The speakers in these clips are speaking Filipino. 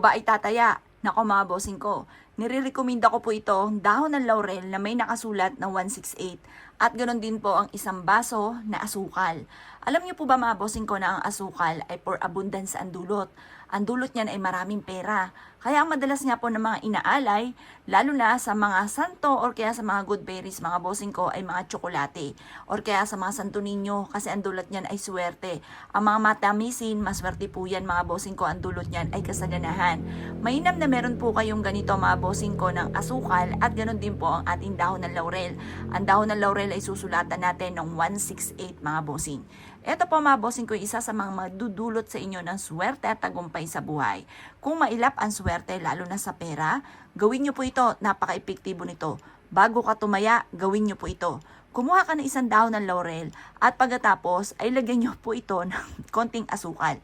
Ba ay tataya? Nako mga bossing ko, nire-recommenda ko po ito, dahon ng laurel na may nakasulat na 168 at ganoon din po ang isang baso na asukal. Alam niyo po ba mga bossing ko na ang asukal ay for abundance ang dulot. Ang dulot niyan ay maraming pera. Kaya ang madalas nga po ng mga inaalay, lalo na sa mga santo or kaya sa mga good berries, mga bossing ko, ay mga tsokolate. Or kaya sa mga santo ninyo, kasi ang dulot niyan ay swerte. Ang mga matamisin, maswerte po yan mga bossing ko, ang dulot niyan ay kasaganahan. Mainam na meron po kayong ganito mga bossing ko ng asukal at ganoon din po ang ating dahon ng laurel. Ang dahon ng laurel ay susulatan natin ng 168 mga bossing. Ito po mga bossing ko, isa sa mga magdudulot sa inyo ng swerte at tagumpay sa buhay. Kung mailap ang swerte, lalo na sa pera, gawin nyo po ito, napaka-epektibo nito. Bago ka tumaya, gawin nyo po ito. Kumuha ka ng isang dahon ng laurel at pagkatapos ay lagyan nyo po ito ng konting asukal.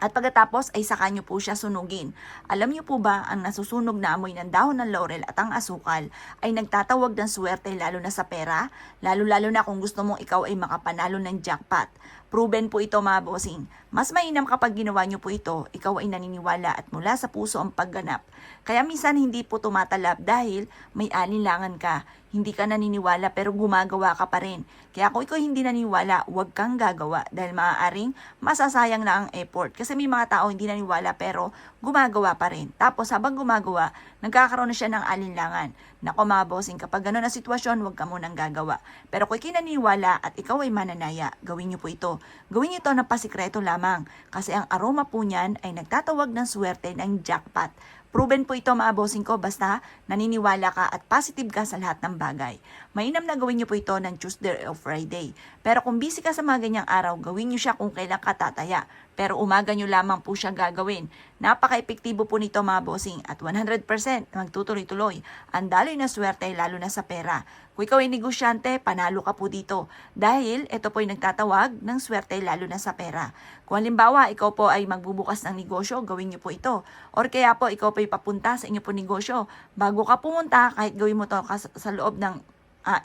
At pagkatapos ay saka nyo po siya sunugin. Alam nyo po ba, ang nasusunog na amoy ng dahon ng laurel at ang asukal ay nagtatawag ng swerte lalo na sa pera? Lalo-lalo na kung gusto mong ikaw ay makapanalo ng jackpot. Proven po ito mga bossing. Mas mainam kapag ginawa nyo po ito, ikaw ay naniniwala at mula sa puso ang pagganap. Kaya minsan hindi po tumatalab dahil may alinlangan ka. Hindi ka naniniwala pero gumagawa ka pa rin. Kaya kung ikaw hindi naniniwala, huwag kang gagawa dahil maaaring masasayang na ang effort. Kasi may mga tao hindi naniniwala pero gumagawa pa rin. Tapos habang gumagawa, nagkakaroon na siya ng alinlangan. Nako mga bossing, kapag gano'n ang sitwasyon, huwag ka munang gagawa. Pero kung kinaniwala at ikaw ay mananaya, gawin niyo po ito. Gawin niyo ito ng pasikreto lamang. Kasi ang aroma po niyan ay nagtatawag ng swerte ng jackpot. Proven po ito mga bossing ko, basta naniniwala ka at positive ka sa lahat ng bagay. Mainam na gawin niyo po ito ng Tuesday o Friday. Pero kung busy ka sa mga ganyang araw, gawin niyo siya kung kailan ka tataya. Pero umaga niyo lamang po siya gagawin. Napaka-epektibo po nito mga bossing at 100% magtutuloy-tuloy. Ang daloy na swerte lalo na sa pera. Kung ikaw ay negosyante, panalo ka po dito. Dahil ito po ay nagtatawag ng swerte lalo na sa pera. Kung halimbawa, ikaw po ay magbubukas ng negosyo, gawin niyo po ito. Or kaya po, ikaw po ay papunta sa inyo po negosyo. Bago ka pumunta, kahit gawin mo ito sa loob ng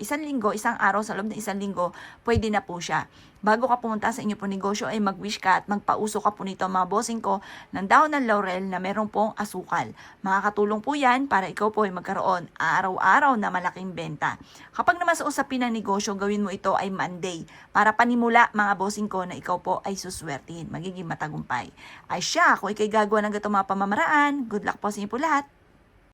isang linggo, isang araw sa loob ng isang linggo, pwede na po siya. Bago ka pumunta sa inyo po negosyo ay mag-wish ka at magpauso ka po nito mga bossing ko ng dahon ng laurel na meron pong asukal. Makakatulong po yan para ikaw po ay magkaroon araw-araw na malaking benta. Kapag naman sa usapin ng negosyo, gawin mo ito ay Monday para panimula mga bossing ko na ikaw po ay suswertihin, magiging matagumpay. Ay siya, kung ikay gagawa ng gatong mga pamamaraan, good luck po sa inyo po lahat.